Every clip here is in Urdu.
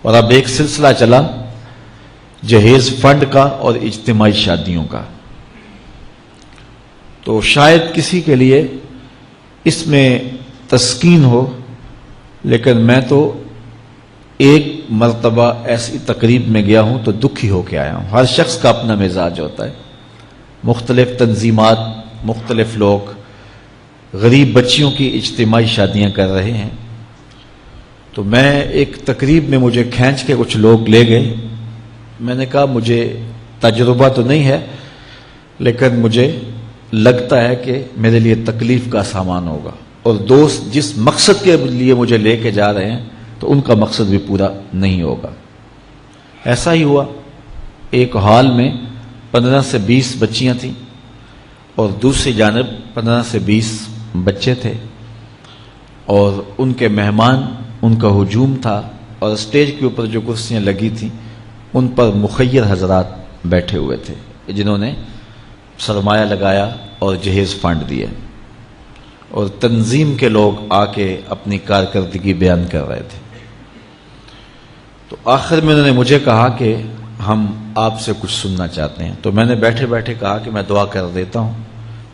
اور اب ایک سلسلہ چلا جہیز فنڈ کا اور اجتماعی شادیوں کا. تو شاید کسی کے لیے اس میں تسکین ہو، لیکن میں تو ایک مرتبہ ایسی تقریب میں گیا ہوں تو دکھی ہو کے آیا ہوں. ہر شخص کا اپنا مزاج ہوتا ہے، مختلف تنظیمات، مختلف لوگ غریب بچیوں کی اجتماعی شادیاں کر رہے ہیں. تو میں ایک تقریب میں مجھے کھینچ کے کچھ لوگ لے گئے. میں نے کہا مجھے تجربہ تو نہیں ہے، لیکن مجھے لگتا ہے کہ میرے لیے تکلیف کا سامان ہوگا، اور دوست جس مقصد کے لیے مجھے لے کے جا رہے ہیں تو ان کا مقصد بھی پورا نہیں ہوگا. ایسا ہی ہوا. ایک ہال میں 15 سے 20 بچیاں تھیں اور دوسری جانب 15 سے 20 بچے تھے، اور ان کے مہمان، ان کا ہجوم تھا، اور اسٹیج کے اوپر جو کرسیاں لگی تھیں ان پر مخیر حضرات بیٹھے ہوئے تھے جنہوں نے سرمایہ لگایا اور جہیز فنڈ دیا، اور تنظیم کے لوگ آ کے اپنی کارکردگی بیان کر رہے تھے. تو آخر میں انہوں نے مجھے کہا کہ ہم آپ سے کچھ سننا چاہتے ہیں. تو میں نے بیٹھے بیٹھے کہا کہ میں دعا کر دیتا ہوں،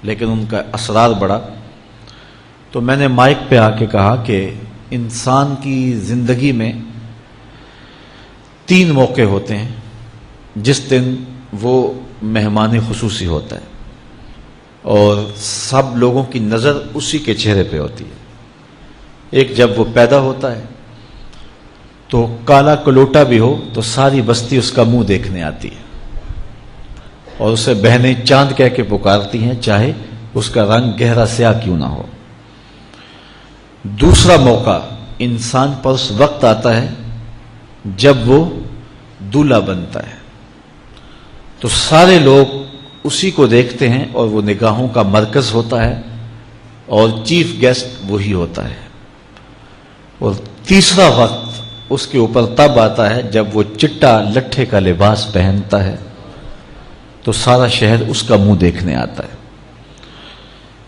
لیکن ان کا اصرار بڑھا. تو میں نے مائک پہ آ کے کہا کہ انسان کی زندگی میں 3 موقع ہوتے ہیں جس دن وہ مہمان خصوصی ہوتا ہے، اور سب لوگوں کی نظر اسی کے چہرے پہ ہوتی ہے. ایک جب وہ پیدا ہوتا ہے تو کالا کلوٹا بھی ہو تو ساری بستی اس کا منہ دیکھنے آتی ہے، اور اسے بہنیں چاند کہہ کے پکارتی ہیں، چاہے اس کا رنگ گہرا سیاہ کیوں نہ ہو. دوسرا موقع انسان پر اس وقت آتا ہے جب وہ دولہا بنتا ہے، تو سارے لوگ اسی کو دیکھتے ہیں اور وہ نگاہوں کا مرکز ہوتا ہے، اور چیف گیسٹ وہی ہوتا ہے. اور تیسرا وقت اس کے اوپر تب آتا ہے جب وہ چٹا لٹھے کا لباس پہنتا ہے، تو سارا شہر اس کا منہ دیکھنے آتا ہے.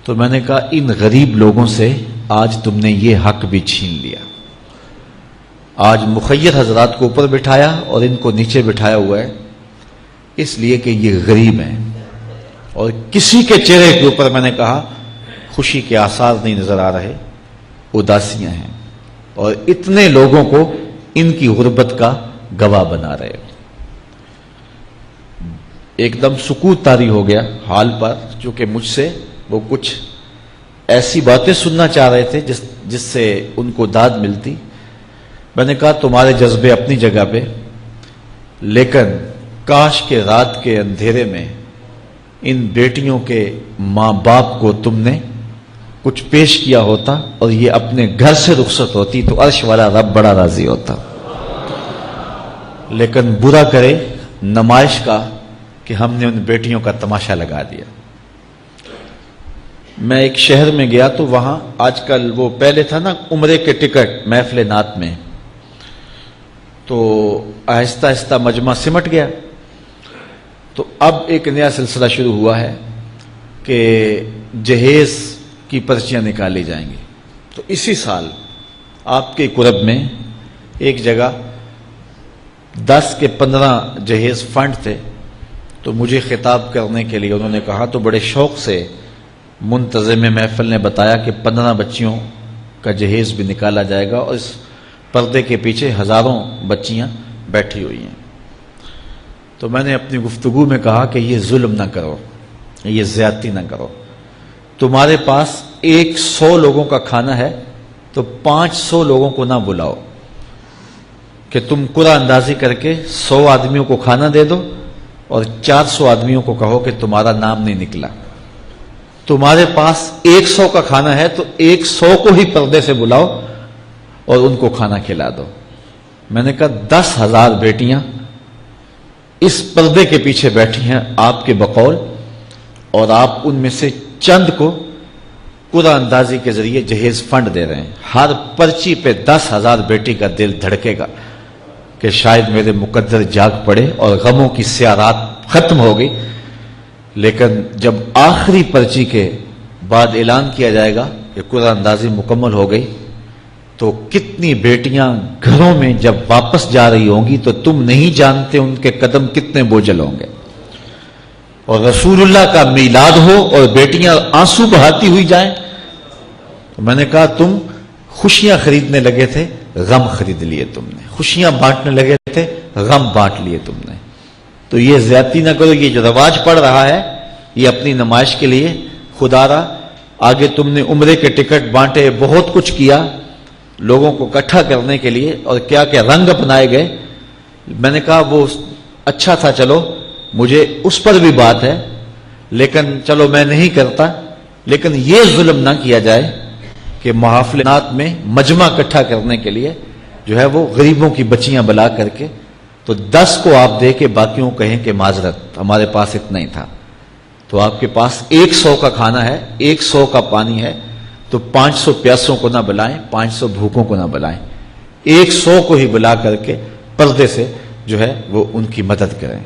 تو میں نے کہا ان غریب لوگوں سے آج تم نے یہ حق بھی چھین لیا. آج مخیر حضرات کو اوپر بٹھایا اور ان کو نیچے بٹھایا ہوا ہے، اس لیے کہ یہ غریب ہیں، اور کسی کے چہرے کے اوپر میں نے کہا خوشی کے آثار نہیں نظر آ رہے، اداسیاں ہیں، اور اتنے لوگوں کو ان کی غربت کا گواہ بنا رہے. ایک دم سکوت طاری ہو گیا حال پر، چونکہ مجھ سے وہ کچھ ایسی باتیں سننا چاہ رہے تھے جس سے ان کو داد ملتی. میں نے کہا تمہارے جذبے اپنی جگہ پہ، لیکن کاش کے رات کے اندھیرے میں ان بیٹیوں کے ماں باپ کو تم نے کچھ پیش کیا ہوتا اور یہ اپنے گھر سے رخصت ہوتی تو عرش والا رب بڑا راضی ہوتا. لیکن برا کرے نمائش کا کہ ہم نے ان بیٹیوں کا تماشا لگا دیا. میں ایک شہر میں گیا تو وہاں آج کل وہ پہلے تھا نا عمرے کے ٹکٹ محفل نعت میں، تو آہستہ آہستہ مجمع سمٹ گیا. تو اب ایک نیا سلسلہ شروع ہوا ہے کہ جہیز کی پرچیاں نکالی جائیں گی. تو اسی سال آپ کے قرب میں ایک جگہ 10 کے 15 جہیز فنڈ تھے. تو مجھے خطاب کرنے کے لیے انہوں نے کہا، تو بڑے شوق سے منتظم محفل نے بتایا کہ 15 بچیوں کا جہیز بھی نکالا جائے گا، اور اس پردے کے پیچھے ہزاروں بچیاں بیٹھی ہوئی ہیں. تو میں نے اپنی گفتگو میں کہا کہ یہ ظلم نہ کرو، یہ زیادتی نہ کرو. تمہارے پاس 100 لوگوں کا کھانا ہے تو 500 لوگوں کو نہ بلاؤ کہ تم قرعہ اندازی کر کے 100 آدمیوں کو کھانا دے دو اور 400 آدمیوں کو کہو کہ تمہارا نام نہیں نکلا. تمہارے پاس 100 کا کھانا ہے تو 100 کو ہی پردے سے بلاؤ اور ان کو کھانا کھلا دو. میں نے کہا 10,000 بیٹیاں اس پردے کے پیچھے بیٹھی ہیں آپ کے بقول، اور آپ ان میں سے چند کو قرعہ اندازی کے ذریعے جہیز فنڈ دے رہے ہیں. ہر پرچی پہ 10,000 بیٹی کا دل دھڑکے گا کہ شاید میرے مقدر جاگ پڑے اور غموں کی سیاہ رات ختم ہو گئی. لیکن جب آخری پرچی کے بعد اعلان کیا جائے گا کہ قرعہ اندازی مکمل ہو گئی، تو کتنی بیٹیاں گھروں میں جب واپس جا رہی ہوں گی تو تم نہیں جانتے ان کے قدم کتنے بوجھل ہوں گے. اور رسول اللہ کا میلاد ہو اور بیٹیاں آنسو بہاتی ہوئی جائیں. تو میں نے کہا تم خوشیاں خریدنے لگے تھے، غم خرید لیے تم نے. خوشیاں بانٹنے لگے تھے، غم بانٹ لیے تم نے. تو یہ زیادتی نہ کرو. یہ جو رواج پڑ رہا ہے یہ اپنی نمائش کے لیے. خدا را آگے تم نے عمرے کے ٹکٹ بانٹے، بہت کچھ کیا لوگوں کو اکٹھا کرنے کے لیے، اور کیا کیا رنگ اپنائے گئے. میں نے کہا وہ اچھا تھا، چلو مجھے اس پر بھی بات ہے، لیکن چلو میں نہیں کرتا. لیکن یہ ظلم نہ کیا جائے کہ محافلات میں مجمع اکٹھا کرنے کے لیے جو ہے وہ غریبوں کی بچیاں بلا کر کے تو 10 کو آپ دے کے باقیوں کو کہیں کہ معذرت ہمارے پاس اتنا ہی تھا. تو آپ کے پاس 100 کا کھانا ہے، 100 کا پانی ہے، تو 500 پیاسوں کو نہ بلائیں، 500 بھوکوں کو نہ بلائیں. 100 کو ہی بلا کر کے پردے سے جو ہے وہ ان کی مدد کریں.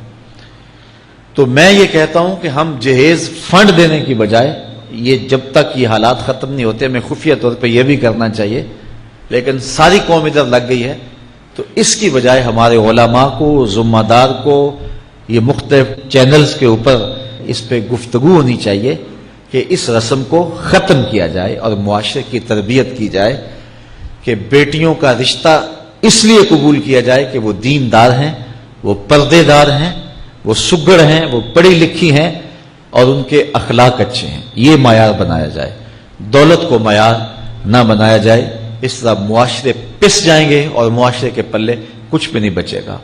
تو میں یہ کہتا ہوں کہ ہم جہیز فنڈ دینے کی بجائے یہ جب تک یہ حالات ختم نہیں ہوتے، ہمیں خفیہ طور پہ یہ بھی کرنا چاہیے. لیکن ساری قوم ادھر لگ گئی ہے، تو اس کی بجائے ہمارے علماء کو، ذمہ دار کو، یہ مختلف چینلز کے اوپر اس پہ گفتگو ہونی چاہیے کہ اس رسم کو ختم کیا جائے اور معاشرے کی تربیت کی جائے کہ بیٹیوں کا رشتہ اس لیے قبول کیا جائے کہ وہ دیندار ہیں، وہ پردے دار ہیں، وہ سگڑ ہیں، وہ پڑھی لکھی ہیں اور ان کے اخلاق اچھے ہیں. یہ معیار بنایا جائے، دولت کو معیار نہ بنایا جائے. اس طرح معاشرے پس جائیں گے اور معاشرے کے پلے کچھ بھی نہیں بچے گا.